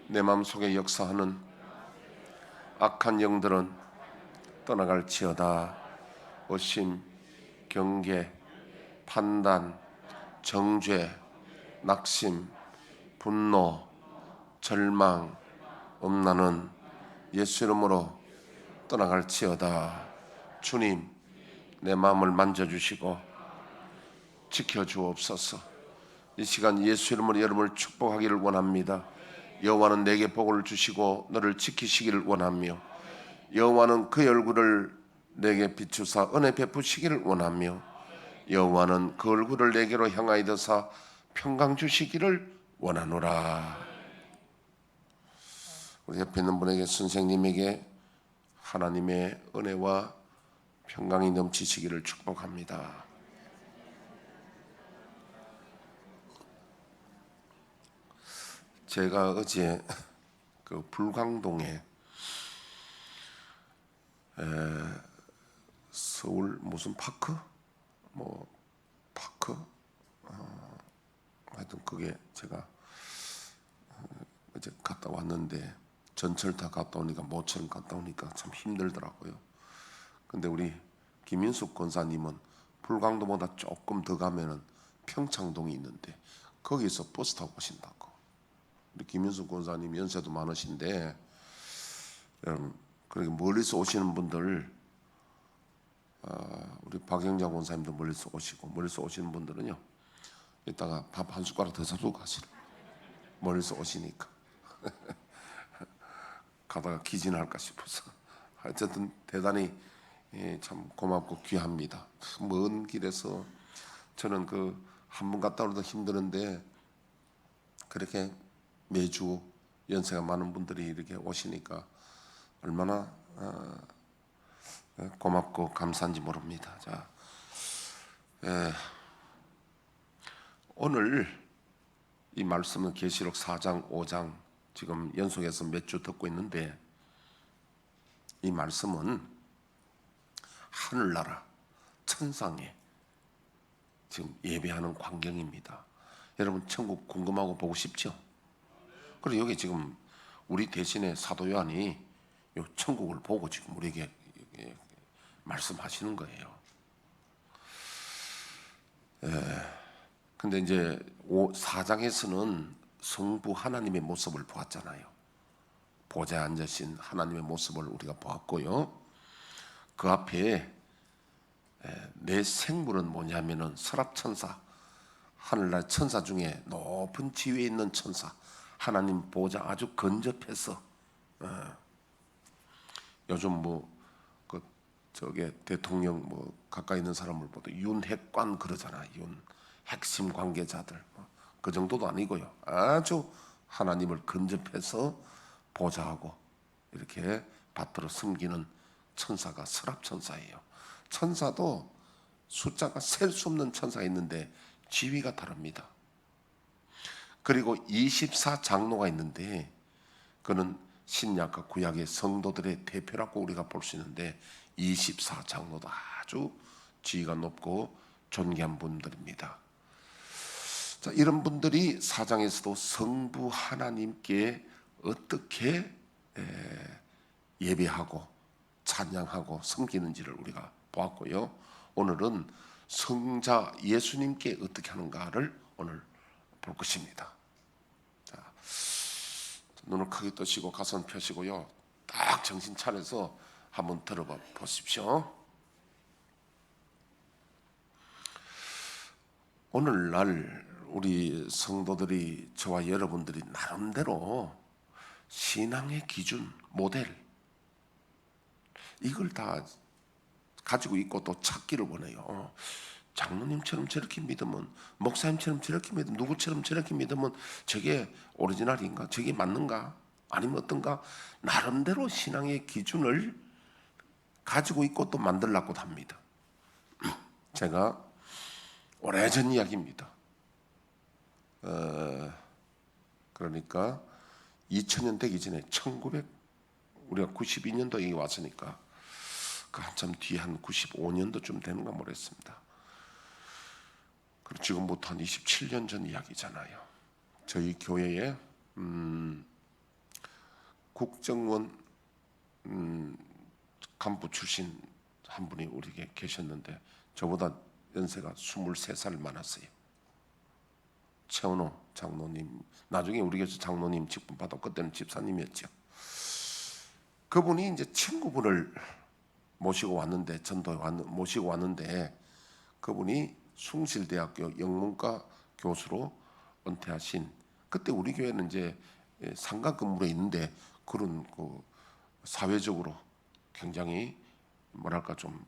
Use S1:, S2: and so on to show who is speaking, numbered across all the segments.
S1: 내 마음속에 역사하는 악한 영들은 떠나갈지어다. 의심, 경계, 판단, 정죄, 낙심, 분노, 절망, 음란은 예수 이름으로 떠나갈지어다. 주님, 내 마음을 만져주시고 지켜주옵소서. 이 시간 예수 이름으로 여러분을 축복하기를 원합니다. 여호와는 내게 복을 주시고 너를 지키시기를 원하며, 여호와는 그의 얼굴을 내게 비추사 은혜 베푸시기를 원하며, 여호와는 그 얼굴을 내게로 향하여 드사 평강 주시기를 원하노라. 우리 옆에 있는 분에게, 선생님에게 하나님의 은혜와 평강이 넘치시기를 축복합니다. 제가 어제 그 불광동에 서울 무슨 파크? 파크? 하여튼 그게 제가 어제 갔다 왔는데, 전철 타 갔다 오니까 모처럼 갔다 오니까 참 힘들더라고요. 근데 우리 김인숙 권사님은 불광동보다 조금 더 가면은 평창동이 있는데 거기서 버스 타고 오신다고. 우리 김인숙 권사님 연세도 많으신데, 그렇게 멀리서 오시는 분들, 우리 박영자 권사님도 멀리서 오시고, 멀리서 오시는 분들은요, 이따가 밥 한 숟가락 더 사주고 가시라. 멀리서 오시니까 가다가 기진할까 싶어서. 어쨌든 대단히 참 고맙고 귀합니다. 먼 길에서 저는 그 한 번 갔다 오도 힘드는데, 그렇게 매주 연세가 많은 분들이 이렇게 오시니까 얼마나 고맙고 감사한지 모릅니다. 자, 오늘 이 말씀은 계시록 4장, 5장 지금 연속해서 몇 주 듣고 있는데, 이 말씀은 하늘나라 천상에 지금 예배하는 광경입니다. 여러분 천국 궁금하고 보고 싶죠? 그리고 여기 지금 우리 대신에 사도 요한이 이 천국을 보고 지금 우리에게 말씀하시는 거예요. 근데 이제 4장에서는 성부 하나님의 모습을 보았잖아요. 보좌에 앉으신 하나님의 모습을 우리가 보았고요. 그 앞에 내 생물은 뭐냐면은 서랍천사, 하늘날 천사 중에 높은 지위에 있는 천사, 하나님 보좌 아주 근접해서, 요즘 그 저게 대통령 가까이 있는 사람을 보도 윤핵관 그러잖아. 핵심 관계자들, 그 정도도 아니고요. 아주 하나님을 근접해서 보좌하고 이렇게 받들어 섬기는 천사가 서랍천사예요. 천사도 숫자가 셀 수 없는 천사가 있는데 지위가 다릅니다. 그리고 24장로가 있는데, 그는 신약과 구약의 성도들의 대표라고 우리가 볼 수 있는데, 24장로도 아주 지위가 높고 존귀한 분들입니다. 자, 이런 분들이 4장에서도 성부 하나님께 어떻게 예배하고 찬양하고 섬기는지를 우리가 보았고요. 오늘은 성자 예수님께 어떻게 하는가를 오늘 볼 것입니다. 자, 눈을 크게 뜨시고 가슴 펴시고요, 딱 정신 차려서 한번 들어봐 보십시오. 오늘날 우리 성도들이, 저와 여러분들이 나름대로 신앙의 기준, 모델, 이걸 다 가지고 있고 또 찾기를 원해요. 장로님처럼 저렇게 믿으면, 목사님처럼 저렇게 믿으면, 누구처럼 저렇게 믿으면 저게 오리지널인가? 저게 맞는가? 아니면 어떤가? 나름대로 신앙의 기준을 가지고 있고 또 만들려고도 합니다. 제가 오래전 이야기입니다. 그러니까 2000년 되기 전에 우리가 92년도에 여기 왔으니까 그 한참 뒤에 한 95년도쯤 되는가 모르겠습니다. 그리고 지금부터 한 27년 전 이야기잖아요. 저희 교회에 국정원 간부 출신 한 분이 우리에게 계셨는데 저보다 연세가 23살 많았어요. 최원호 장로님, 나중에 우리 교회 장로님 직분 받아 그때는 집사님이었죠. 그분이 이제 친구분을 모시고 왔는데 모시고 왔는데 그분이 숭실대학교 영문과 교수로 은퇴하신, 그때 우리 교회는 이제 상가 근무로 있는데 그런 사회적으로 굉장히 뭐랄까 좀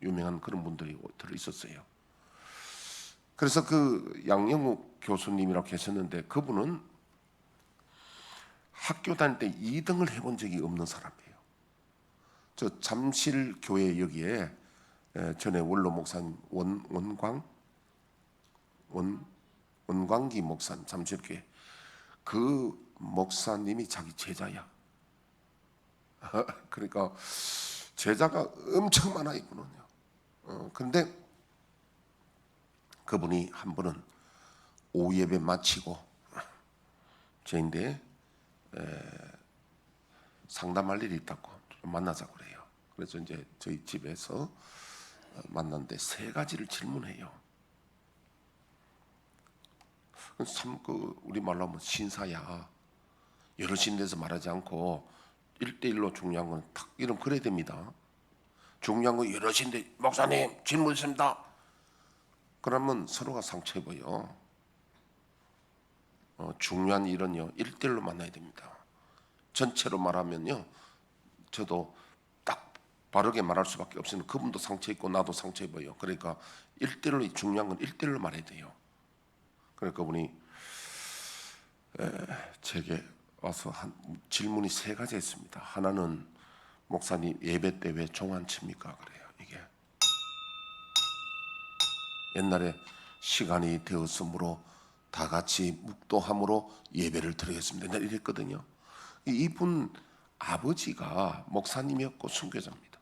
S1: 유명한 그런 분들이 들어 있었어요. 그래서 그 양영욱 교수님이라고 계셨는데 그분은 학교 다닐 때 2등을 해본 적이 없는 사람이에요. 저 잠실교회 여기에 전에 원로 목사님 원광기 목사님, 잠실교회 그 목사님이 자기 제자야. 그러니까 제자가 엄청 많아 이분은요. 그런데 그분이 한 번은 오후 예배 마치고 저인데 상담할 일이 있다고 좀 만나자고 그래요. 그래서 이제 저희 집에서 만났는데 3가지를 질문해요. 참 우리 말로 하면 신사야. 여럿인 데서 말하지 않고 1대1로 중요한 건 딱 이런 그래야 됩니다. 중요한 건 여럿인데 목사님 질문 있습니다. 그러면 서로가 상처 입어요. 중요한 일은요 1대1로 만나야 됩니다. 전체로 말하면요 저도 딱 바르게 말할 수밖에 없으니 그분도 상처 입고 나도 상처 입어요. 그러니까 1대1로 중요한 건 1대1로 말해야 돼요. 그러니까 그분이 제게 와서 질문이 3가지 했습니다. 하나는 목사님 예배 때 왜 종 안 칩니까? 그래요. 이게 옛날에 시간이 되었으므로 다 같이 묵도함으로 예배를 드리겠습니다. 이랬거든요. 이분 아버지가 목사님이었고 순교자입니다.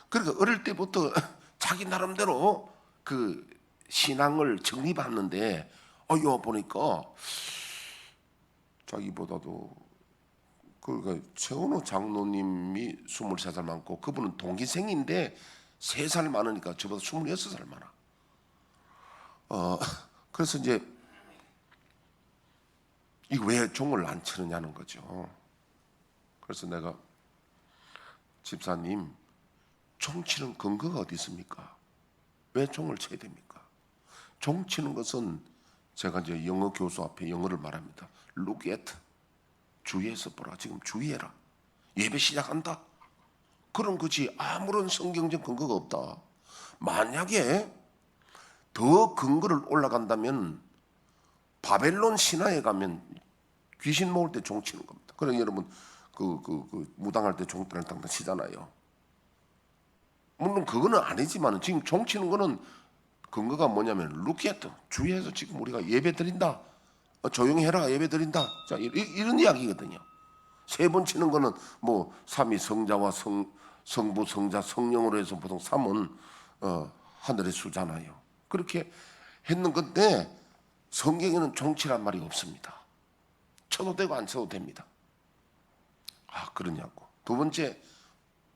S1: 그러니까 어릴 때부터 자기 나름대로 그 신앙을 정립하는데 요 보니까 자기보다도 그러니까 최원호 장로님이 23살 많고 그분은 동기생인데 3살 많으니까 저보다 26살 많아. 그래서 이제 이거 왜 종을 안 치느냐는 거죠. 그래서 내가 집사님 종 치는 근거가 어디 있습니까? 왜 종을 쳐야 됩니까? 종 치는 것은 제가 이제 영어 교수 앞에 영어를 말합니다. Look at, 주의해서 보라. 지금 주의해라. 예배 시작한다. 그런 거지 아무런 성경적 근거가 없다. 만약에 더 근거를 올라간다면 바벨론 신화에 가면 귀신 모을 때 종 치는 겁니다. 그래 여러분 그 무당할 때 종들을 당당 치잖아요. 물론 그거는 아니지만 지금 종 치는 거는 근거가 뭐냐면 look at, 주의해서 지금 우리가 예배 드린다. 조용히 해라 예배 드린다. 자 이런 이야기거든요. 3번 치는 거는 뭐 삼위 성자와 성부 성자 성령으로 해서 보통 3은 하늘의 수잖아요. 그렇게 했는 건데 성경에는 종치란 말이 없습니다. 쳐도 되고 안 쳐도 됩니다. 그러냐고. 2번째,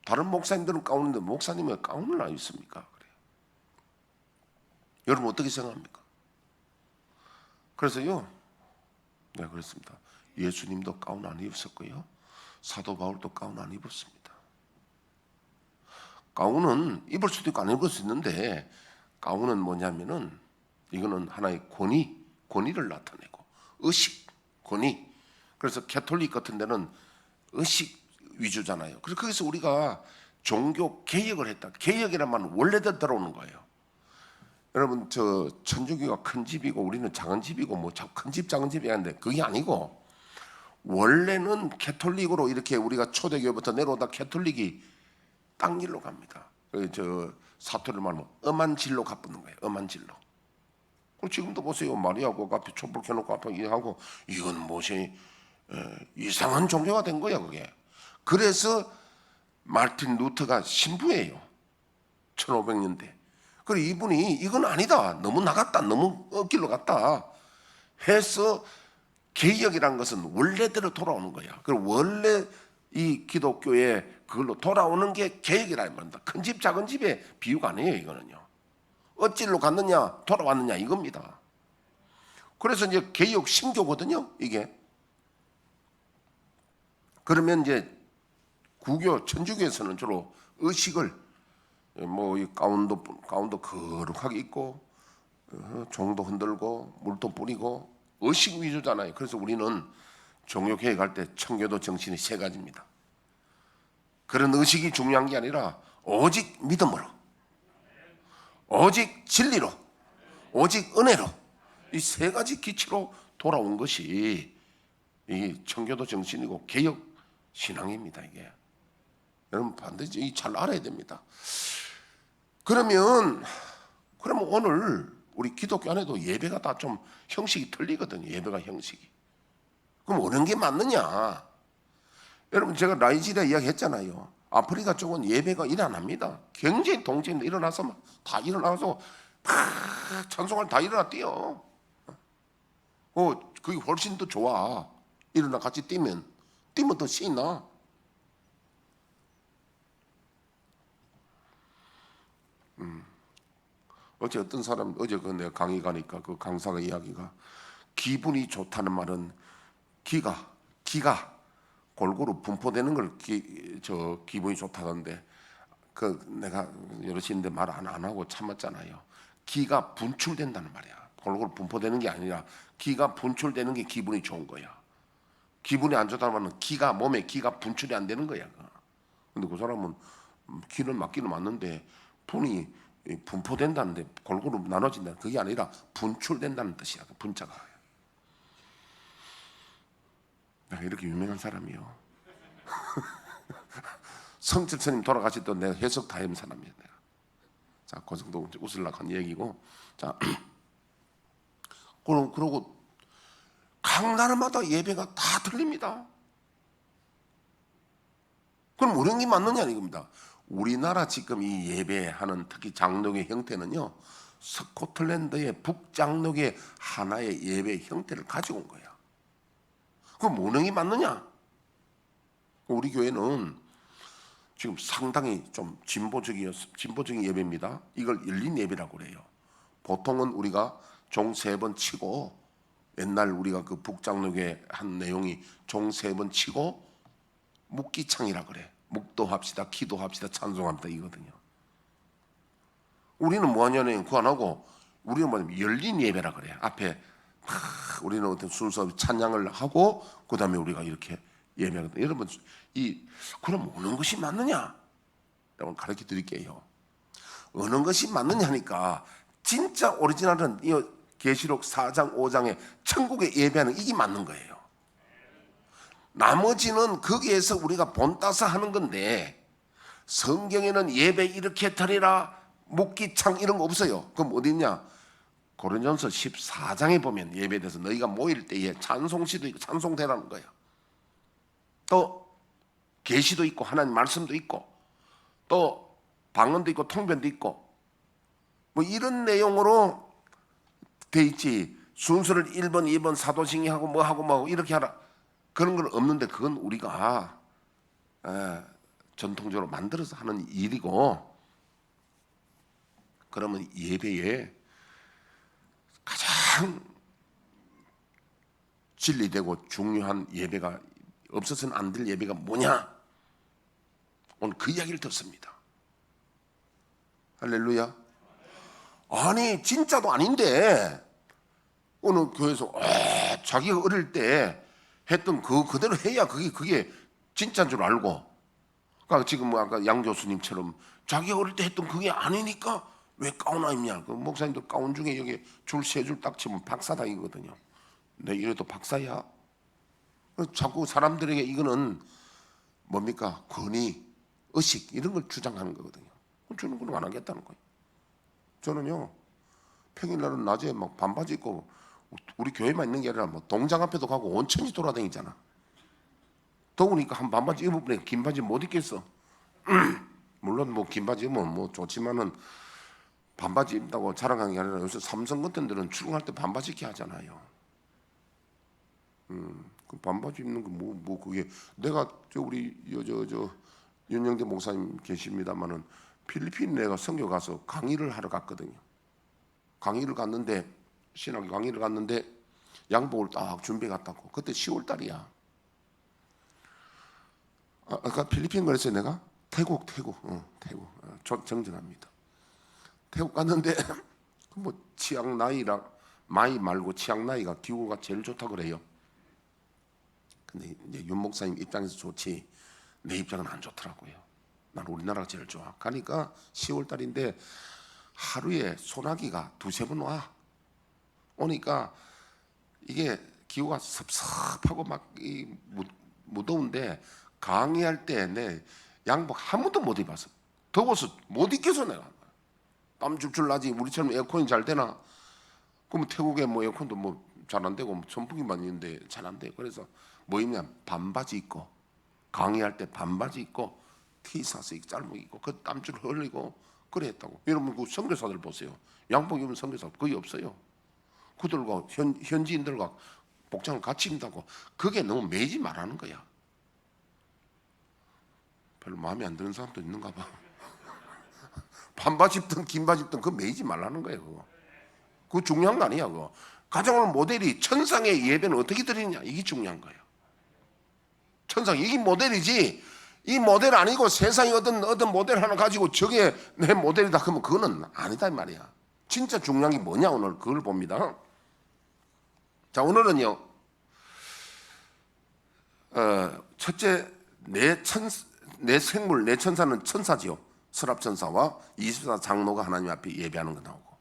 S1: 다른 목사님들은 가운데 목사님이 왜 가운을 안 입습니까? 그래요. 여러분 어떻게 생각합니까? 그래서요, 네 그렇습니다. 예수님도 가운 안 입었었고요, 사도 바울도 가운 안 입었습니다. 가운은 입을 수도 있고 안 입을 수 있는데 가운은 뭐냐면은 이거는 하나의 권위를 나타내고 의식, 권위. 그래서 캐톨릭 같은 데는 의식 위주잖아요. 그래서 거기서 우리가 종교 개혁을 했다. 개혁이란 말은 원래대로 들어오는 거예요. 여러분 저 천주교가 큰 집이고 우리는 작은 집이고 뭐 큰 집 작은 집이 아닌데 그게 아니고 원래는 캐톨릭으로 이렇게 우리가 초대교회부터 내려오다 캐톨릭이 딴 길로 갑니다. 저 사토를 말하면 엄한 질로 가쁘는 거예요. 엄한 질로. 지금도 보세요. 마리아고 앞에 촛불 켜놓고 앞에 하고 이건 무엇이 이상한 종교가 된 거야 그게. 그래서 마르틴 루터가 신부예요. 1500년대. 그리고 이분이 이건 아니다. 너무 나갔다. 너무 엇길로 갔다. 해서 개혁이란 것은 원래대로 돌아오는 거야. 그리고 원래 이 기독교에 그걸로 돌아오는 게 개혁이라는 말입니다. 큰 집 작은 집의 비유가 아니에요. 이거는요. 어찌로 갔느냐 돌아왔느냐 이겁니다. 그래서 이제 개혁 신교거든요. 이게. 그러면 이제 구교 천주교에서는 주로 의식을 뭐 이 가운도 거룩하게 입고 종도 흔들고 물도 뿌리고 의식 위주잖아요. 그래서 우리는 종교개혁 할 때 청교도 정신이 세 가지입니다. 그런 의식이 중요한 게 아니라 오직 믿음으로, 오직 진리로, 오직 은혜로 이 세 가지 기치로 돌아온 것이 이 청교도 정신이고 개혁 신앙입니다. 이게 여러분 반드시 잘 알아야 됩니다. 그러면 오늘 우리 기독교 안에도 예배가 다 좀 형식이 틀리거든요. 예배가 형식이. 그럼 어느 게 맞느냐? 여러분 제가 나이지리아 이야기했잖아요. 아프리카 쪽은 예배가 일 안 합니다. 굉장히 동지인데 일어나서 다 일어나서 찬송을 다 일어나 뛰어. 그게 훨씬 더 좋아. 일어나 같이 뛰면 더 신나. 어제 어떤 사람 어제 내가 강의 가니까 그 강사가 이야기가 기분이 좋다는 말은 기가 골고루 분포되는 걸 기분이 좋다던데 그 내가 여럿인데 말 안 하고 참았잖아요. 기가 분출된다는 말이야. 골고루 분포되는 게 아니라 기가 분출되는 게 기분이 좋은 거야. 기분이 안 좋다는 말은 몸에 기가 분출이 안 되는 거야. 근데 그 사람은 기는 맞기는 맞는데 분이 분포된다는데 골고루 나눠진다. 그게 아니라 분출된다는 뜻이야. 그 분자가. 내가 이렇게 유명한 사람이요. 성철 스님 돌아가실 때 내가 해석 다 해본 사람이야. 내가. 자, 그 정도 웃으려고 한 얘기고. 자, 그러고 각 나라마다 예배가 다 틀립니다. 그럼 우리 게 맞느냐 이겁니다. 우리나라 지금 이 예배하는 특히 장로의 형태는요, 스코틀랜드의 북장로의 하나의 예배 형태를 가지고 온 거야. 그럼 어느 게 맞느냐? 우리 교회는 지금 상당히 좀 진보적인 예배입니다. 이걸 열린 예배라고 그래요. 보통은 우리가 종 3번 치고 옛날 우리가 그 북장로교회 한 내용이 종 3번 치고 묵기창이라 그래. 묵도합시다, 기도합시다, 찬송합시다 이거든요. 우리는 뭐하냐면 그거 안 하고 우리는 뭐냐면 열린 예배라 그래. 앞에 우리는 어떤 순서 찬양을 하고 그 다음에 우리가 이렇게 예배하거든. 여러분 그럼 어느 것이 맞느냐? 여러분 가르쳐 드릴게요. 어느 것이 맞느냐 하니까 진짜 오리지널은 이 계시록 4장 5장에 천국에 예배하는 이게 맞는 거예요. 나머지는 거기에서 우리가 본따서 하는 건데 성경에는 예배 이렇게 드리라 묵기창 이런 거 없어요. 그럼 어디 있냐? 고린도전서 14장에 보면 예배에 대해서 너희가 모일 때에 찬송시도 있고 찬송대라는 거예요. 또 계시도 있고 하나님 말씀도 있고 또 방언도 있고 통변도 있고 뭐 이런 내용으로 돼 있지. 순서를 1번, 2번 사도신경하고 뭐 이렇게 하라. 그런 건 없는데 그건 우리가 전통적으로 만들어서 하는 일이고 그러면 예배에 가장 진리되고 중요한 예배가 없어서는 안 될 예배가 뭐냐? 오늘 그 이야기를 듣습니다. 할렐루야. 아니 진짜도 아닌데 어느 교회에서 자기가 어릴 때 했던 그대로 해야 그게 진짜인 줄 알고 그러니까 지금 뭐 아까 양 교수님처럼 자기가 어릴 때 했던 그게 아니니까 왜 가운 안 입냐? 그 목사님들 가운 중에 여기 줄 3줄 딱 치면 박사당이거든요. 내 이래도 박사야. 자꾸 사람들에게 이거는 뭡니까? 권위, 의식 이런 걸 주장하는 거거든요. 저는 그런 거 안 하겠다는 거예요. 저는요 평일날은 낮에 막 반바지 입고 우리 교회만 있는 게 아니라 뭐 동장 앞에도 가고 온천지 돌아다니잖아. 더우니까 한 반바지 입으면 긴 바지 못 입겠어. 물론 뭐 긴 바지 입으면 뭐 좋지만은 반바지 입다고 자랑하는 게 아니라 요새 삼성 같은 데는 출근할 때 반바지 입게 하잖아요. 그 반바지 입는 거 뭐 그게 내가 우리 윤영대 목사님 계십니다마는 필리핀 내가 선교 가서 강의를 하러 갔거든요. 강의를 갔는데 신학 강의를 갔는데 양복을 딱 준비해 갔다고. 그때 10월 달이야. 아까 필리핀 그랬어요 내가? 태국 정정합니다. 태국 갔는데 뭐 치앙나이랑 마이 말고 치앙나이가 기후가 제일 좋다 그래요. 근데 이제 윤 목사님 입장에서 좋지 내 입장은 안 좋더라고요. 난 우리나라가 제일 좋아. 가니까 10월 달인데 하루에 소나기가 두세 번 와. 오니까 이게 기후가 섭섭하고 막 무더운데 강의할 때 내 양복 한 번도 못 입어서 더워서 못 입겠어 내가. 땀 줄줄 나지. 우리처럼 에어컨이 잘 되나? 그러면 태국에 뭐 에어컨도 뭐 잘 안 되고 뭐 선풍기만 있는데 잘 안 돼. 그래서 뭐 입냐? 반바지 입고 강의할 때 반바지 입고 티셔츠 짧은 입고 그 땀줄 흘리고 그래 했다고. 여러분 그 선교사들 보세요. 양복 입은 선교사 거의 없어요. 그들과 현지인들과 복장을 같이 입는다고. 그게 너무 매지 말라는 거야. 별로 마음에 안 드는 사람도 있는가 봐. 반바지 입든 긴 바지 입든 그거 매지 말라는 거예요. 그거 중요한 거 아니야. 그거. 가정을 모델이 천상의 예배는 어떻게 드리느냐 이게 중요한 거예요. 천상 이게 모델이지. 이 모델 아니고 세상에 어떤 모델 하나 가지고 저게 내 모델이다 그러면 그거는 아니다 이 말이야. 진짜 중요한 게 뭐냐 오늘 그걸 봅니다. 자 오늘은요. 첫째 내 생물 내 천사는 천사지요. 서랍천사와 24 장로가 하나님 앞에 예배하는 거 나오고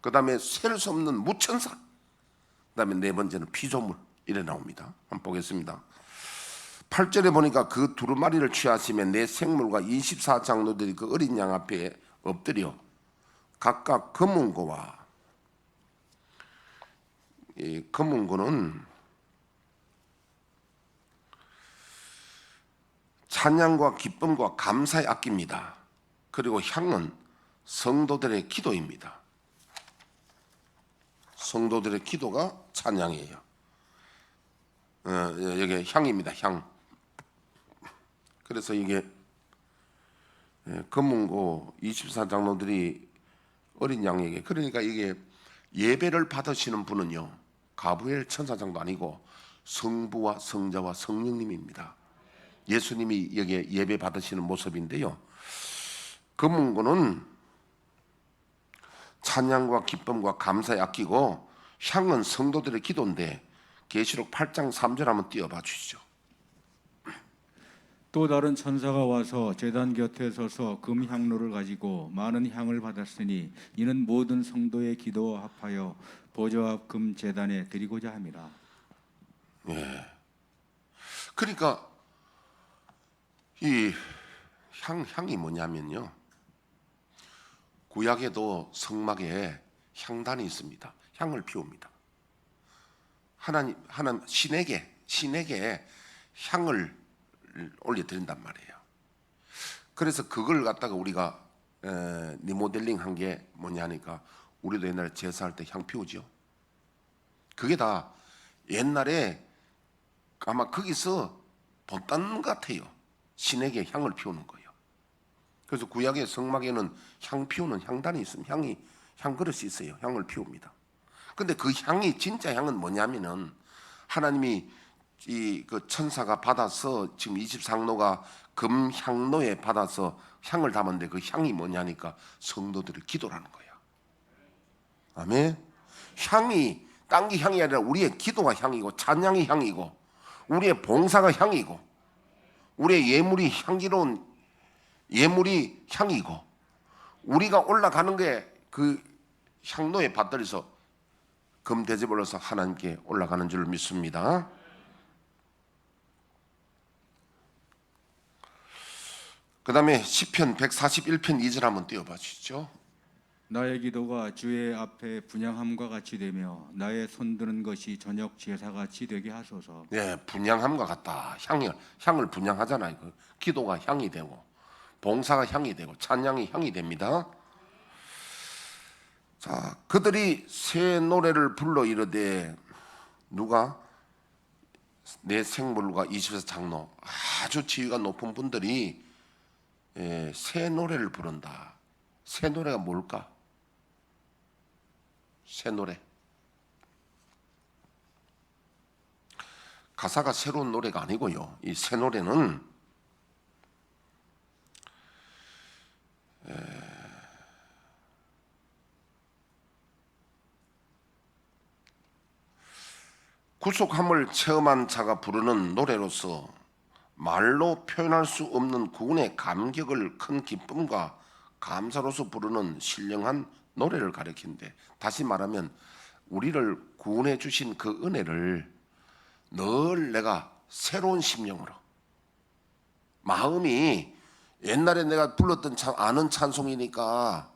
S1: 그 다음에 셀 수 없는 무천사 그 다음에 네 번째는 피조물 이래 나옵니다. 한번 보겠습니다. 8절에 보니까 그 두루마리를 취하시며 내 생물과 24 장로들이 그 어린 양 앞에 엎드려 각각 검은고와 이 검은고는 찬양과 기쁨과 감사의 악기입니다. 그리고 향은 성도들의 기도입니다. 성도들의 기도가 찬양이에요. 여기 향입니다. 향. 그래서 이게 검은고 24 장로들이 어린 양에게 그러니까 이게 예배를 받으시는 분은요 가브리엘 천사장도 아니고 성부와 성자와 성령님입니다. 예수님이 여기에 예배 받으시는 모습인데요. 검은고는 찬양과 기쁨과 감사에 아끼고 향은 성도들의 기도인데 계시록 8장 3절 한번 띄워봐 주시죠.
S2: 또 다른 천사가 와서 제단 곁에 서서 금향로를 가지고 많은 향을 받았으니 이는 모든 성도의 기도와 합하여 보좌 앞 금 제단에 드리고자 함이라.
S1: 예. 그러니까 이 향이 뭐냐면요. 구약에도 성막에 향단이 있습니다. 향을 피웁니다. 하나님 신에게 향을 올려드린단 말이에요. 그래서 그걸 갖다가 우리가 리모델링 한 게 뭐냐 하니까 우리도 옛날에 제사할 때 향 피우죠. 그게 다 옛날에 아마 거기서 본딴 같아요. 신에게 향을 피우는 거예요. 그래서 구약의 성막에는 향 피우는 향단이 있습니다. 향 그릇이 있어요. 향을 피웁니다. 근데 그 향이 진짜 향은 뭐냐면은 하나님이 그 천사가 받아서 지금 24장로가 금향로에 받아서 향을 담았는데 그 향이 뭐냐니까 성도들의 기도라는 거야. 아멘. 향이 딴 게 향이 아니라 우리의 기도가 향이고 찬양이 향이고 우리의 봉사가 향이고 우리의 예물이 향기로운 예물이 향이고 우리가 올라가는 게 그 향로에 받들어서 금대접을 해서 하나님께 올라가는 줄 믿습니다. 그 다음에 시편 141편 2절 한번 띄워봐 주시죠.
S2: 나의 기도가 주의 앞에 분향함과 같이 되며 나의 손드는 것이 저녁 제사같이 되게 하소서.
S1: 네, 분향함과 같다. 향을 분향하잖아요. 기도가 향이 되고 봉사가 향이 되고 찬양이 향이 됩니다. 자, 그들이 새 노래를 불러 이르되 누가 내 생물과 24 장로 아주 지위가 높은 분들이 새 노래를 부른다. 새 노래가 뭘까? 새 노래. 가사가 새로운 노래가 아니고요. 이 새 노래는 구속함을 체험한 자가 부르는 노래로서 말로 표현할 수 없는 구원의 감격을 큰 기쁨과 감사로서 부르는 신령한 노래를 가리킨대. 다시 말하면 우리를 구원해 주신 그 은혜를 늘 내가 새로운 심령으로, 마음이 옛날에 내가 불렀던 아는 찬송이니까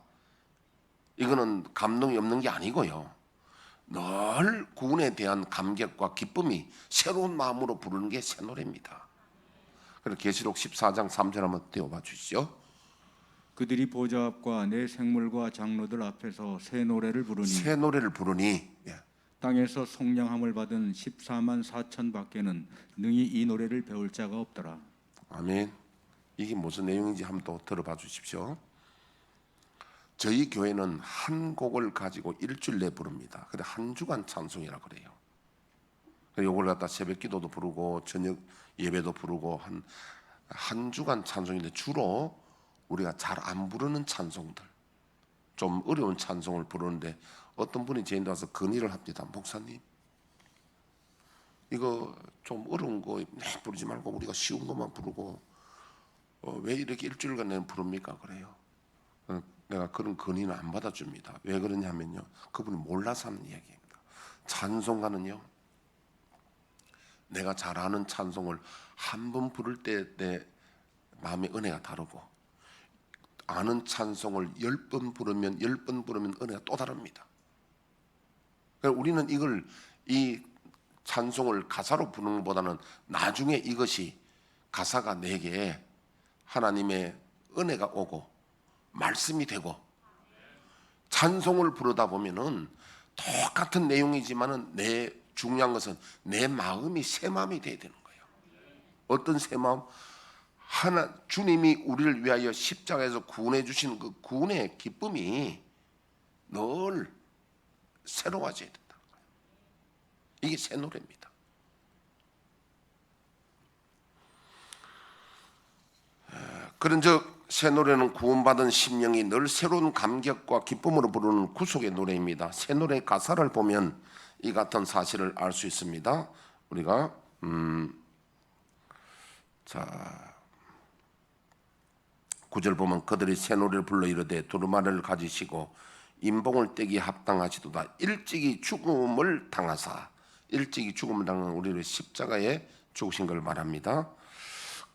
S1: 이거는 감동이 없는 게 아니고요. 늘 구원에 대한 감격과 기쁨이 새로운 마음으로 부르는 게 새 노래입니다. 그래서 계시록 14장 3절 한번 띄워봐 주시죠.
S2: 그들이 보좌 앞과 내 생물과 장로들 앞에서 새 노래를 부르니
S1: 새 노래를 부르니
S2: 땅에서 속량함을 받은 14만 4천 밖에는 능히 이 노래를 배울 자가 없더라.
S1: 아멘. 이게 무슨 내용인지 한번 또 들어봐 주십시오. 저희 교회는 한 곡을 가지고 일주일 내 부릅니다. 근데 한 주간 찬송이라 그래요. 이걸 갖다 새벽 기도도 부르고 저녁 예배도 부르고 한 주간 찬송인데 주로 우리가 잘 안 부르는 찬송들, 좀 어려운 찬송을 부르는데 어떤 분이 저희한테 와서 건의를 합니다. 목사님, 이거 좀 어려운 거 부르지 말고 우리가 쉬운 것만 부르고 왜 이렇게 일주일간 내내 부릅니까? 그래요. 내가 그런 건의는 안 받아줍니다. 왜 그러냐면요, 그분이 몰라서 하는 이야기입니다. 찬송가는요, 내가 잘 아는 찬송을 한 번 부를 때 내 마음의 은혜가 다르고, 아는 찬송을 10번 부르면 10번 부르면 은혜가 또 다릅니다. 그래서 우리는 이 찬송을 가사로 부르는 것보다는 나중에 이것이 가사가 내게 하나님의 은혜가 오고 말씀이 되고, 찬송을 부르다 보면은 똑같은 내용이지만은 중요한 것은 내 마음이 새 마음이 돼야 되는 거예요. 어떤 새 마음? 주님이 우리를 위하여 십자가에서 구원해 주신 그 구원의 기쁨이 늘 새로워져야 된다는 거예요. 이게 새 노래입니다. 그런즉 새 노래는 구원받은 심령이 늘 새로운 감격과 기쁨으로 부르는 구속의 노래입니다. 새 노래의 가사를 보면 이 같은 사실을 알 수 있습니다. 우리가 자 9절 보면 그들이 새 노래를 불러 이르되 두루마리를 가지시고 인봉을 떼기 합당하시도다. 일찍이 죽음을 당하사, 일찍이 죽음을 당한 우리를 십자가에 죽으신 걸 말합니다.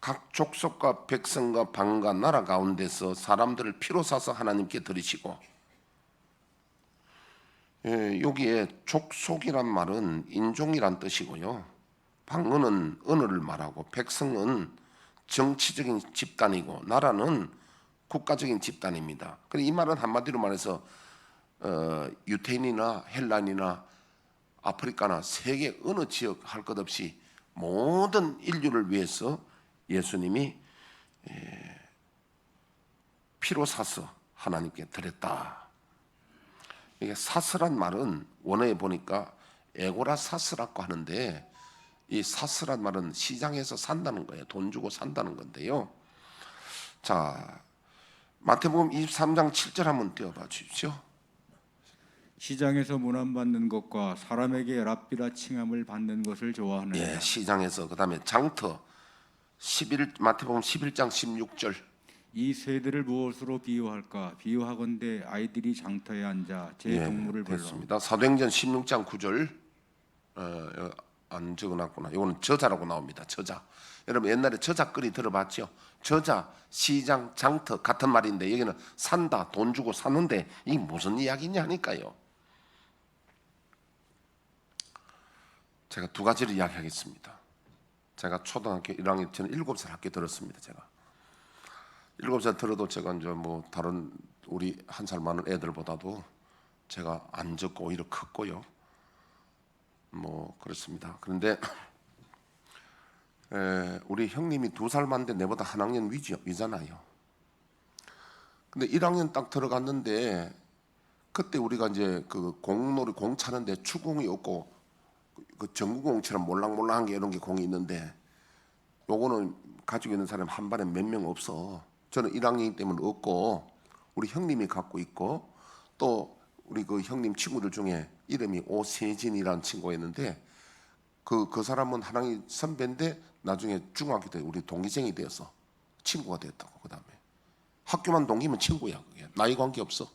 S1: 각 족속과 백성과 방과 나라 가운데서 사람들을 피로 사서 하나님께 드리시고, 여기에 족속이란 말은 인종이란 뜻이고요, 방언은 언어를 말하고, 백성은 정치적인 집단이고, 나라는 국가적인 집단입니다. 그래서 이 말은 한마디로 말해서 유태인이나 헬란이나 아프리카나 세계 어느 지역 할 것 없이 모든 인류를 위해서 예수님이 피로 사서 하나님께 드렸다. 이게 사스란 말은 원어에 보니까 에고라 사스라고 하는데, 이 사스란 말은 시장에서 산다는 거예요. 돈 주고 산다는 건데요. 자, 마태복음 23장 7절 한번 띄워봐 주십시오.
S2: 시장에서 문안받는 것과 사람에게 랍비라 칭함을 받는 것을 좋아하느니라.
S1: 예, 시장에서. 그다음에 장터 11 마태복음 11장 16절.
S2: 이 새들을 무엇으로 비유할까? 비유하건대 아이들이 장터에 앉아 제 동물을 불러.
S1: 됐습니다. 사도행전 16장 9절. 안 적어놨구나. 이거는 저자라고 나옵니다. 저자. 여러분 옛날에 저작거리 들어봤죠? 저자, 시장, 장터 같은 말인데 여기는 산다, 돈 주고 사는데 이게 무슨 이야기냐니까요. 제가 두 가지를 이야기하겠습니다. 제가 초등학교 1학년 저는 7살 학교 들었습니다. 제가 7살 들어도 제가 이제 뭐 다른 우리 한 살 많은 애들보다도 제가 안 적고 오히려 컸고요. 뭐 그렇습니다. 그런데 우리 형님이 2살 많은데 내보다 한 학년 위잖아요. 근데 1학년 딱 들어갔는데 그때 우리가 이제 그 공놀이 공 차는데 추공이 없고 그 전구공처럼 몰랑몰랑한 게 이런 게 공이 있는데 요거는 가지고 있는 사람 한 반에 몇 명 없어. 저는 1학년이기 때문에 없고 우리 형님이 갖고 있고 또 우리 그 형님 친구들 중에 이름이 오세진이라는 친구가 있는데 그 사람은 한 학년 선배인데 나중에 중학교 때 우리 동기생이 되어서 친구가 됐다고. 그 다음에 학교만 동기면 친구야. 그게 나이 관계 없어.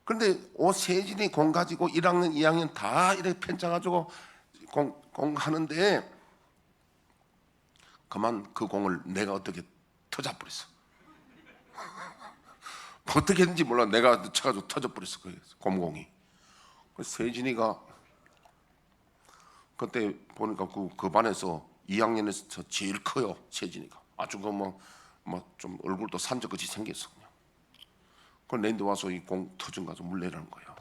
S1: 그런데 오세진이 공 가지고 1학년 2학년 다 이렇게 편차 가지고 공 하는데 그만 그 공을 내가 어떻게 터져버렸어. 어떻게 했는지 몰라. 내가 쳐가지고 터져버렸어. 그 공공이. 세진이가 그때 보니까 그 반에서 2학년에서 제일 커요. 세진이가 아주 그 뭐 좀 얼굴도 산적같이 생겼어. 그냥. 그걸 내한테 와서 이 공 터진 가서 물내라는 거야.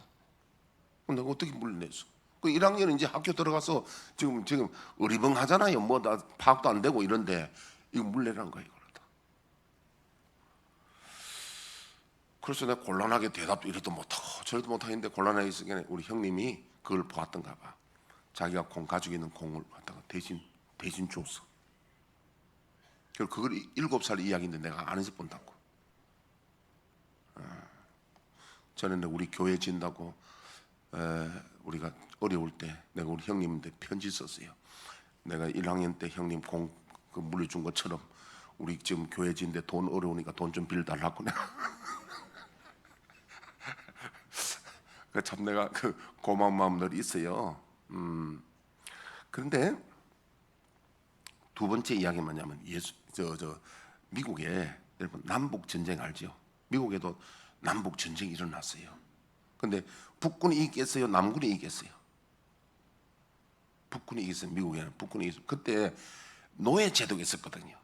S1: 내가 어떻게 물내서? 그 1학년은 이제 학교 들어가서 지금 어리벙하잖아요. 뭐 다 파악도 안 되고 이런데 이거 물내라는 거야. 이걸 다. 그래서 내가 곤란하게 대답도 이래도 못하고 저래도 못하겠는데 곤란하게 있으니까 우리 형님이 그걸 보았던가 봐. 자기가 공 가지고 있는 공을 갖다가 대신 줬어. 그걸 7살 이야기인데 내가 안에서 본다고. 전에 우리 교회 진다고 우리가 어려울 때 내가 우리 형님한테 편지 썼어요. 내가 1학년 때 형님 공 물려준 것처럼 우리 지금 교회 진데 돈 어려우니까 돈 좀 빌려달라고 내가. 참 내가 그 고마운 마음들이 있어요. 그런데 두 번째 이야기 뭐냐면 미국에 여러분 남북 전쟁 알죠? 미국에도 남북 전쟁이 일어났어요. 근데 북군이 이겼어요? 남군이 이겼어요? 북군이 이겼어요. 미국에는 북군이 이겼어요. 그때 노예 제도가 있었거든요.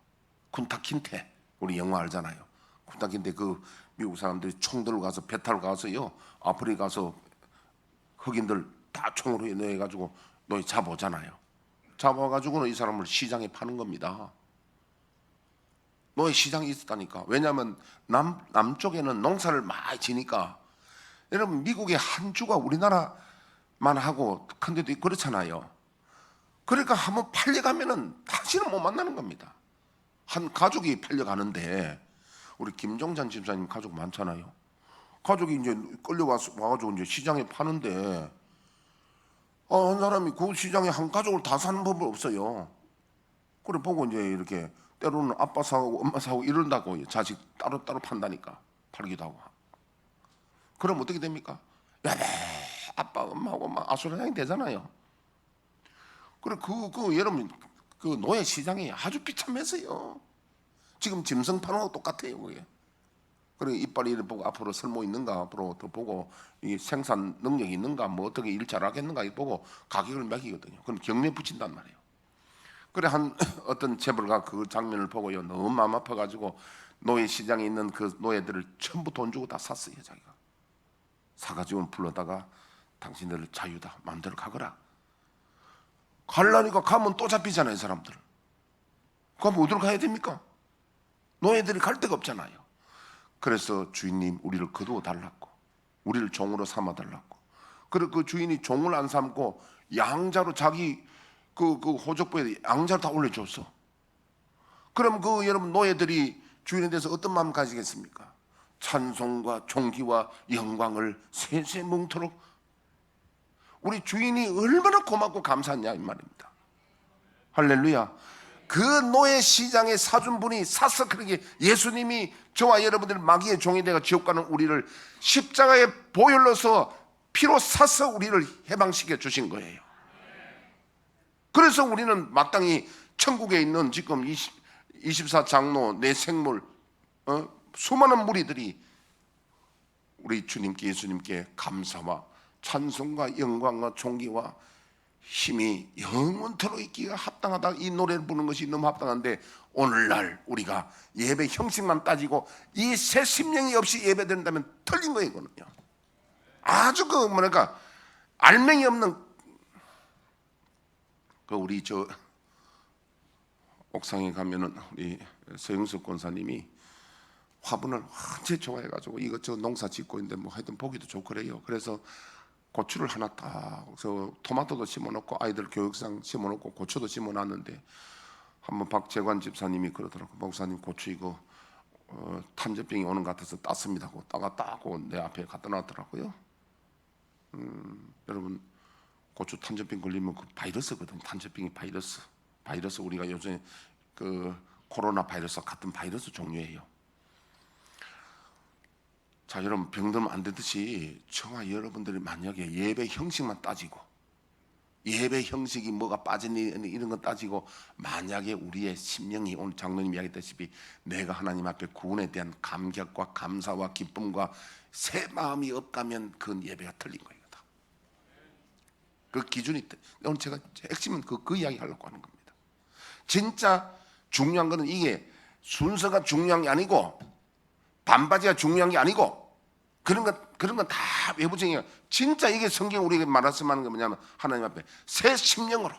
S1: 쿤타 킨테 우리 영화 알잖아요. 쿤타 킨테 그 미국 사람들이 총 들고 가서 배 타고 가서요 아프리카 가서 흑인들 다 총으로 인해가지고 노예 잡아오잖아요. 잡아가지고는 이 사람을 시장에 파는 겁니다. 노예 시장이 있었다니까. 왜냐하면 남쪽에는 농사를 많이 지니까. 여러분 미국의 한 주가 우리나라만 하고 큰 데도 있고 그렇잖아요. 그러니까 한번 팔려가면은 다시는 못 만나는 겁니다. 한 가족이 팔려가는데 우리 김종찬 집사님 가족 많잖아요. 가족이 이제 와가지고 이제 시장에 파는데 한 사람이 그 시장에 한 가족을 다 사는 법은 없어요. 그래 보고 이제 이렇게 때로는 아빠 사고 엄마 사고 이런다고 자식 따로따로 판다니까. 팔기도 하고. 그럼 어떻게 됩니까? 야, 아빠 엄마하고 막 아수라장이 되잖아요. 그래 여러분 그 노예 시장이 아주 비참했어요. 지금 짐승 파는 거 똑같아요. 그게. 그래 이빨이 이를 보고 앞으로 설모 있는가 앞으로 더 보고 이 생산 능력이 있는가 뭐 어떻게 일 잘하겠는가 이거 보고 가격을 매기거든요. 그럼 경매 붙인단 말이에요. 그래 한 어떤 재벌가 그 장면을 보고요 너무 마음 아파가지고 노예 시장에 있는 그 노예들을 전부 돈 주고 다 샀어요. 자기가 사가지고 불러다가 당신들 자유다 마음대로 가거라. 가려니까 가면 또 잡히잖아요. 사람들. 그럼 어디로 가야 됩니까? 노예들이 갈 데가 없잖아요. 그래서 주인님 우리를 거두어 달라고 우리를 종으로 삼아 달라고. 그래 그 주인이 종을 안 삼고 양자로 자기 그 호적부에 양자로 다 올려줬어. 그럼 그 여러분 노예들이 주인에 대해서 어떤 마음 가지겠습니까? 찬송과 존귀와 영광을 세세뭉토록. 우리 주인이 얼마나 고맙고 감사하냐 이 말입니다. 할렐루야. 그 노예 시장에 사준 분이 사서 그렇게 예수님이 저와 여러분들 마귀의 종이 되어 지옥 가는 우리를 십자가에 보혈로서 피로 사서 우리를 해방시켜 주신 거예요. 그래서 우리는 마땅히 천국에 있는 지금 24장로 내 생물 수많은 무리들이 우리 주님께 예수님께 감사와 찬송과 영광과 존귀와 힘이 영원토록 있기가 합당하다. 이 노래를 부르는 것이 너무 합당한데 오늘날 우리가 예배 형식만 따지고 이 새 심령이 없이 예배드린다면 틀린 거예요. 이거는요 아주 뭐랄까 알맹이 없는 그 우리 옥상에 가면은 우리 서영숙 권사님이 화분을 완전 좋아해가지고 이것저것 농사 짓고 있는데 뭐 하여튼 보기도 좋고 그래요. 그래서 고추를 하나 딱, 저 토마토도 심어놓고 아이들 교육상 심어놓고 고추도 심어놨는데 한번 박재관 집사님이 그러더라고. 목사님 고추 이거 탄저병이 오는 것 같아서 땄습니다 하고 따고 내 앞에 갖다 놨더라고요. 여러분 고추 탄저병 걸리면 그 바이러스거든. 탄저병이 바이러스 우리가 요즘에 그 코로나 바이러스 같은 바이러스 종류예요. 자, 여러분 병들면 안 되듯이 저와 여러분들이 만약에 예배 형식만 따지고 예배 형식이 뭐가 빠지니 이런 건 따지고 만약에 우리의 심령이 오늘 장로님이 이야기했다시피 내가 하나님 앞에 구원에 대한 감격과 감사와 기쁨과 새 마음이 없다면 그건 예배가 틀린 거예요. 그 기준이 오늘 제가 핵심은 그 이야기 하려고 하는 겁니다. 진짜 중요한 거는 이게 순서가 중요한 게 아니고 반바지가 중요한 게 아니고 그런 건 다 외부적이에요. 진짜 이게 성경 우리에게 말씀하는 게 뭐냐면 하나님 앞에 새 심령으로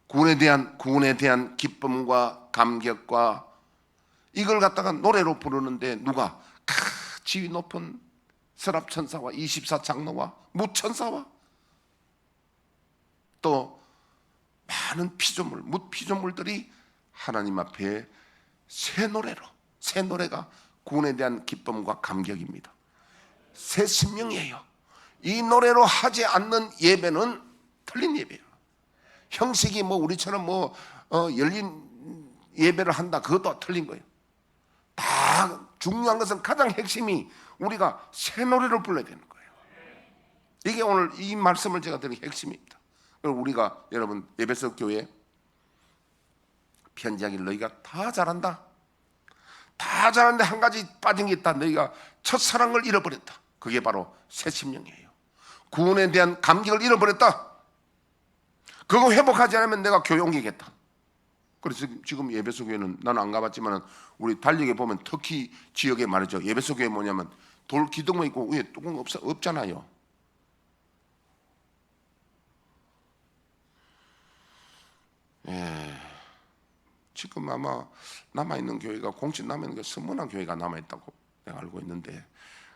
S1: 구원에 대한 기쁨과 감격과 이걸 갖다가 노래로 부르는데 누가 지위 높은 서랍천사와 24장로와 무천사와 또 많은 피조물, 뭇피조물들이 하나님 앞에 새 노래가 구원에 대한 기쁨과 감격입니다. 새 심령이에요. 이 노래로 하지 않는 예배는 틀린 예배예요. 형식이 뭐 우리처럼 열린 예배를 한다 그것도 틀린 거예요. 다 중요한 것은 가장 핵심이 우리가 새 노래를 불러야 되는 거예요. 이게 오늘 이 말씀을 제가 드린 핵심입니다. 우리가 여러분 에베소 교회 편지하기를 너희가 다 잘한다. 다 잘하는데 한 가지 빠진 게 있다. 너희가 첫사랑을 잃어버렸다. 그게 바로 새 심령이에요. 구원에 대한 감격을 잃어버렸다. 그거 회복하지 않으면 내가 교회 옮기겠다. 그래서 지금 에베소 교회는 나는 안 가봤지만 우리 달력에 보면 터키 지역에 말이죠. 에베소 교회 뭐냐면 돌 기둥만 있고 위에 뚜껑 없잖아요. 지금 아마 남아있는 교회가 공식 남아있는 게 서문화 교회가 남아있다고 내가 알고 있는데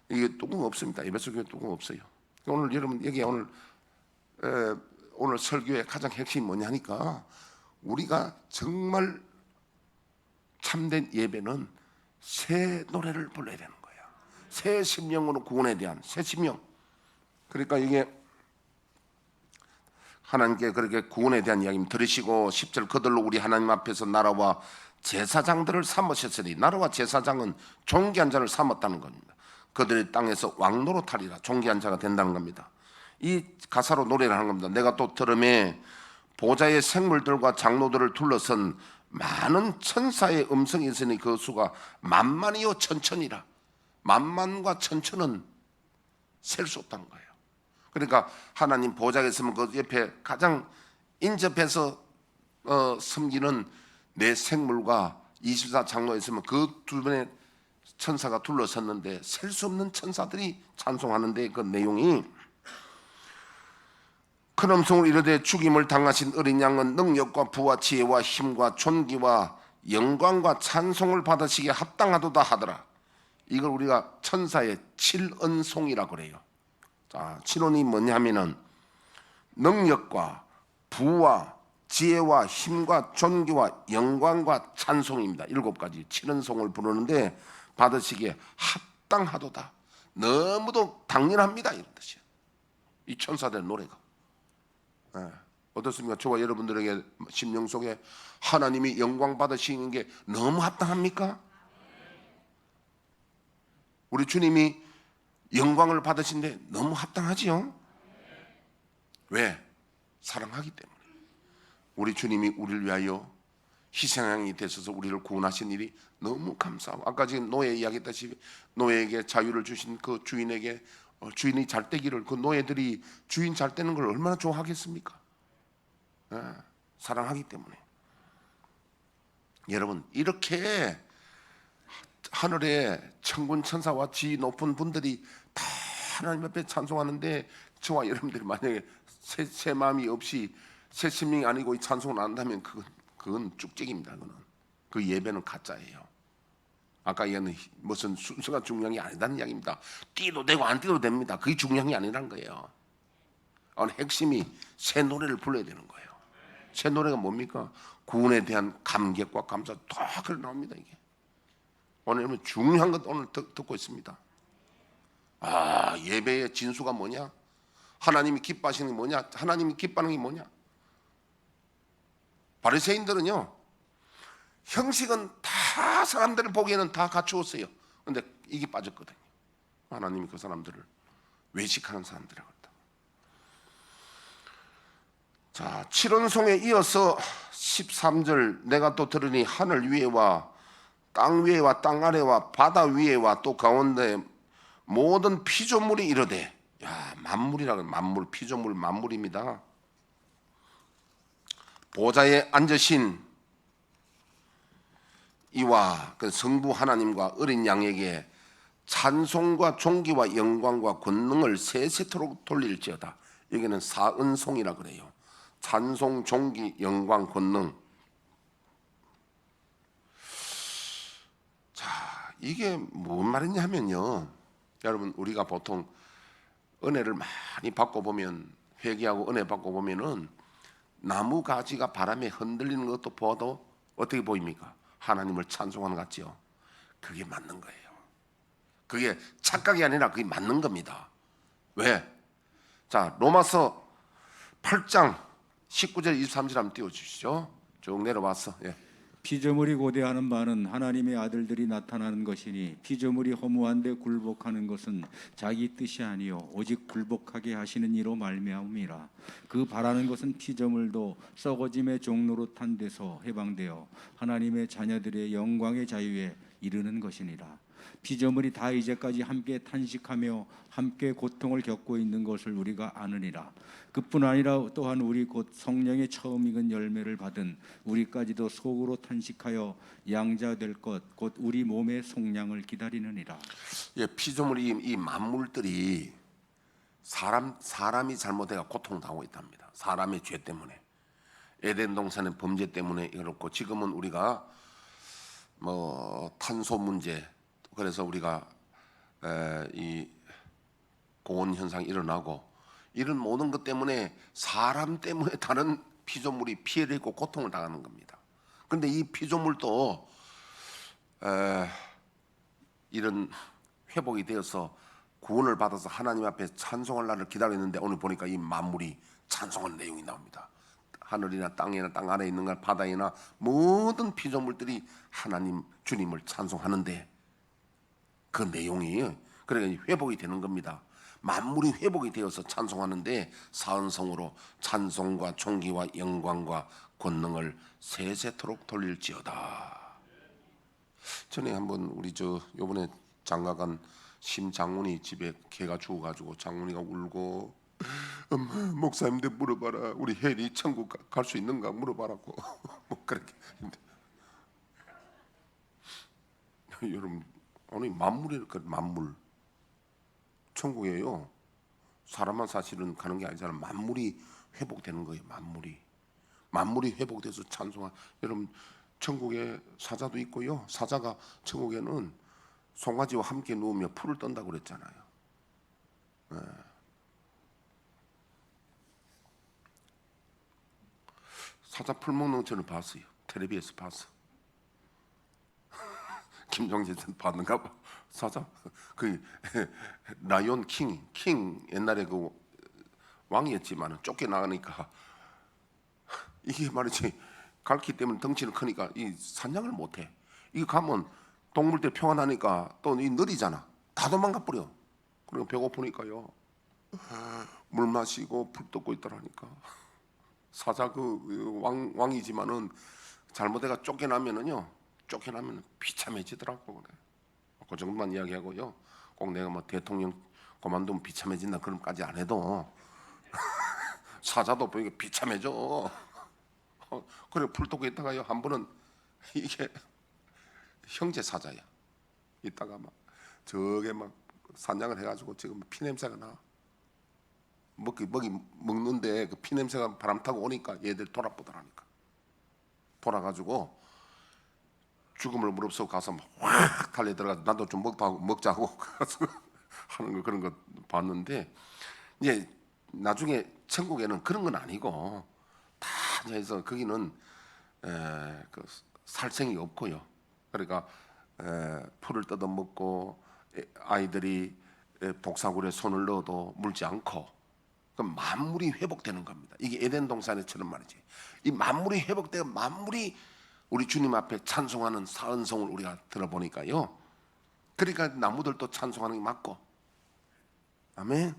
S1: 이게 뚜껑 없습니다. 에베소 교회 뚜껑 없어요. 오늘 여러분 여기 오늘 설교의 가장 핵심이 뭐냐 하니까 우리가 정말 참된 예배는 새 노래를 불러야 되는 거예요. 새 심령으로 구원에 대한 새 심령. 그러니까 이게 하나님께 그렇게 구원에 대한 이야기를 들으시고 10절 그들로 우리 하나님 앞에서 나라와 제사장들을 삼으셨으니 나라와 제사장은 존귀한 자를 삼았다는 겁니다. 그들의 땅에서 왕노로 타리라 존귀한 자가 된다는 겁니다. 이 가사로 노래를 하는 겁니다. 내가 또 들음에 보좌의 생물들과 장로들을 둘러선 많은 천사의 음성이 있으니 그 수가 만만이요 천천이라. 만만과 천천은 셀 수 없다는 거예요. 그러니까 하나님 보좌에 있으면 그 옆에 가장 인접해서 섬기는 내 생물과 24장로에 있으면 그 주변에 천사가 둘러섰는데 셀 수 없는 천사들이 찬송하는데 그 내용이 큰 음성으로 이르되 죽임을 당하신 어린 양은 능력과 부와 지혜와 힘과 존귀와 영광과 찬송을 받으시기에 합당하도다 하더라. 이걸 우리가 천사의 칠언송이라고 그래요. 자, 칠언이 뭐냐면은 능력과 부와 지혜와 힘과 존귀와 영광과 찬송입니다. 7가지 칠언송을 부르는데 받으시기에 합당하도다. 너무도 당연합니다. 이런 뜻이에요. 이 천사들 노래가. 어떻습니까? 저와 여러분들에게 심령 속에 하나님이 영광 받으시는 게 너무 합당합니까? 우리 주님이 영광을 받으신데 너무 합당하지요? 왜? 사랑하기 때문에. 우리 주님이 우리를 위하여 희생양이 되셔서 우리를 구원하신 일이 너무 감사하고 아까 지금 노예 이야기했다시피 노예에게 자유를 주신 그 주인에게 주인이 잘 되기를 그 노예들이 주인 잘 되는 걸 얼마나 좋아하겠습니까? 사랑하기 때문에. 여러분 이렇게 하늘에 천군 천사와 지위 높은 분들이 다 하나님 앞에 찬송하는데 저와 여러분들이 만약에 새 마음이 없이 새 심령이 아니고 이 찬송을 안 한다면 그건 그건 쭉찍입니다. 그거는 그 예배는 가짜예요. 아까 얘는 무슨 순서가 중요한 게 아니다는 이야기입니다. 띠도 되고 안 띠도 됩니다. 그게 중요한 게 아니라는 거예요. 오늘 핵심이 새 노래를 불러야 되는 거예요. 새 노래가 뭡니까? 구원에 대한 감격과 감사 다 그래 나옵니다. 이게 오늘 중요한 것 오늘 듣고 있습니다. 아, 예배의 진수가 뭐냐? 하나님이 기뻐하시는 게 뭐냐? 하나님이 기뻐하는 게 뭐냐? 바리새인들은요, 형식은 다 사람들을 보기에는 다 갖추었어요. 근데 이게 빠졌거든요. 하나님이 그 사람들을 외식하는 사람들이라고 했다. 자, 7원송에 이어서 13절 내가 또 들으니 하늘 위에와 땅 위에와 땅 아래와 바다 위에와 또 가운데 모든 피조물이 이르되, 야, 만물이라고, 만물, 피조물 만물입니다. 보좌에 앉으신 이와 그 성부 하나님과 어린 양에게 찬송과 존귀와 영광과 권능을 세세토록 돌릴지어다. 여기는 사은송이라 그래요. 찬송, 존귀, 영광, 권능. 자, 이게 뭔 말이냐면요, 여러분, 우리가 보통 은혜를 많이 받고 보면, 회개하고 은혜 받고 보면은 나무 가지가 바람에 흔들리는 것도 보아도 어떻게 보입니까? 하나님을 찬송하는 것 같지요. 그게 맞는 거예요. 그게 착각이 아니라 그게 맞는 겁니다. 왜? 자, 로마서 8장 19절 23절 한번 띄워주시죠. 쭉 내려와서. 예.
S2: 피조물이 고대하는 바는 하나님의 아들들이 나타나는 것이니 피조물이 허무한데 굴복하는 것은 자기 뜻이 아니요 오직 굴복하게 하시는 이로 말미암음이라. 그 바라는 것은 피조물도 썩어짐의 종로로 탄 데서 해방되어 하나님의 자녀들의 영광의 자유에 이르는 것이니라. 피조물이 다 이제까지 함께 탄식하며 함께 고통을 겪고 있는 것을 우리가 아느니라. 그뿐 아니라 또한 우리 곧 성령의 처음 익은 열매를 받은 우리까지도 속으로 탄식하여 양자 될 것 곧 우리 몸의 속량을 기다리느니라.
S1: 예, 피조물이 이 만물들이 사람이 잘못해가 고통당하고 있답니다. 사람의 죄 때문에, 에덴 동산의 범죄 때문에 그렇고, 지금은 우리가 뭐 탄소 문제, 그래서 우리가 이 고온 현상이 일어나고, 이런 모든 것 때문에 사람 때문에 다른 피조물이 피해를 입고 고통을 당하는 겁니다. 그런데 이 피조물도 이런 회복이 되어서 구원을 받아서 하나님 앞에 찬송할 날을 기다리는데, 오늘 보니까 이 만물이 찬송하는 내용이 나옵니다. 하늘이나 땅이나 땅 아래에 있는 것, 바다이나 모든 피조물들이 하나님 주님을 찬송하는데, 그 내용이 그러니까 회복이 되는 겁니다. 만물이 회복이 되어서 찬송하는데 사은성으로 찬송과 존귀와 영광과 권능을 세세토록 돌릴지어다. 전에 한번 우리 요번에 장가간 심장훈이 집에 개가 죽어가지고 장훈이가 울고, 엄마, 목사님들 물어봐라, 우리 혜리 천국 갈 수 있는가 물어봐라고. 뭐 그렇게. 여러분, 오늘 만물이 만물 천국이에요. 사람만 사실은 가는 게 아니잖아요. 만물이 회복되는 거예요. 만물이 회복돼서 찬송한. 여러분, 천국에 사자도 있고요. 사자가 천국에는 송아지와 함께 누우며 풀을 떤다고 그랬잖아요. 네. 사자 풀 먹는 거 저는 봤어요. 텔레비에서 봤어. 김정진 봤는가 봐. 사자 그 라이온 킹 옛날에 그 왕이었지만 쫓겨나가니까 이게 말이지, 갈기 때문에 덩치는 크니까 이 사냥을 못해. 이거 가면 동물들 평안하니까 또 이 느리잖아. 다 도망가 버려. 그리고 배고프니까요, 물 마시고 풀 뜯고 있더라니까. 사자 그 왕이지만은 잘못해가 쫓겨나면 비참해지더라고. 그래. 그 정도만 이야기하고요. 꼭 내가 뭐 대통령 그만두면 비참해진다 그런까지 안 해도 사자도 보니까 비참해져. 그래, 풀 뜯고 있다가요, 한 번은 이게 형제 사자야. 이따가 막 저게 막 사냥을 해가지고 지금 피 냄새가 나. 먹기 먹는데 그 피 냄새가 바람 타고 오니까 얘들 돌아보더라니까. 돌아가지고 죽음을 무릅쓰고 가서 확 달려 들어가서 나도 좀 먹자고 가서 하는 거 그런 거 봤는데 이제 나중에 천국에는 그런 건 아니고 다 해서 거기는 그 살생이 없고요. 그러니까 풀을 뜯어 먹고 아이들이 독사굴에 손을 넣어도 물지 않고 그럼 만물이 회복되는 겁니다. 이게 에덴 동산에처럼 말이지. 이 만물이 회복되어 만물이 우리 주님 앞에 찬송하는 사은송을 우리가 들어보니까요. 그러니까 나무들도 찬송하는 게 맞고, 아멘.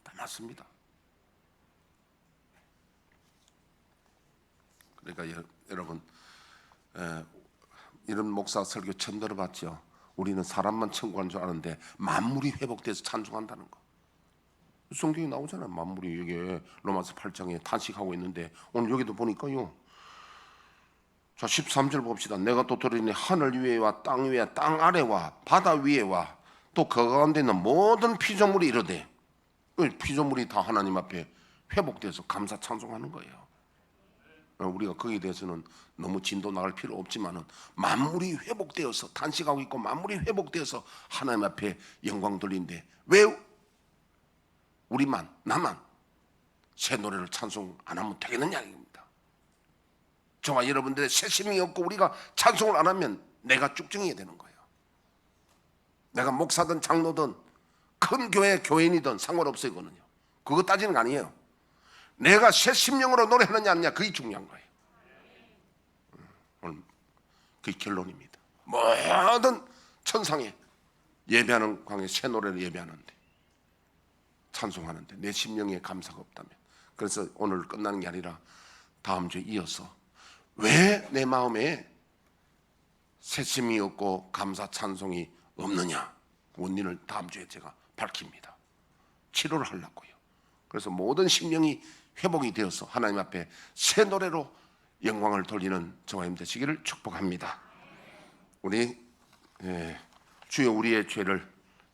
S1: 다 맞습니다. 그러니까 여러분 이런 목사 설교 처음 들어봤죠. 우리는 사람만 천국하는 줄 아는데 만물이 회복돼서 찬송한다는 거. 성경에 나오잖아요. 만물이 여기 로마서 8장에 탄식하고 있는데 오늘 여기도 보니까요. 자 13절 봅시다. 내가 또 들으니 하늘 위에와 땅 위에 땅 아래와 바다 위에와 또 그 가운데 있는 모든 피조물이 이르되 피조물이 다 하나님 앞에 회복돼서 감사 찬송하는 거예요. 우리가 거기에 대해서는 너무 진도 나갈 필요 없지만은 만물이 회복되어서 탄식하고 있고 만물이 회복되어서 하나님 앞에 영광 돌린데 왜 우리만 나만 새 노래를 찬송 안 하면 되겠느냐 입니다. 저와 여러분들의 새 심령이 없고 우리가 찬송을 안 하면 내가 쭉증해야 되는 거예요. 내가 목사든 장로든 큰 교회 교인이든 상관없어요. 그거는요. 그거 따지는 거 아니에요. 내가 새 심령으로 노래하느냐 아니냐 그게 중요한 거예요. 오늘 그게 결론입니다. 모든 천상에 예배하는 광에 새 노래를 예배하는데 찬송하는데 내 심령에 감사가 없다면 그래서 오늘 끝나는 게 아니라 다음 주에 이어서 왜 내 마음에 새심이 없고 감사 찬송이 없느냐 원인을 다음 주에 제가 밝힙니다. 치료를 하려고요. 그래서 모든 심령이 회복이 되어서 하나님 앞에 새 노래로 영광을 돌리는 저와 여러분 되시기를 축복합니다. 우리 주여 우리의 죄를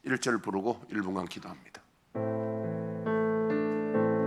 S1: 1절 부르고 1분간 기도합니다.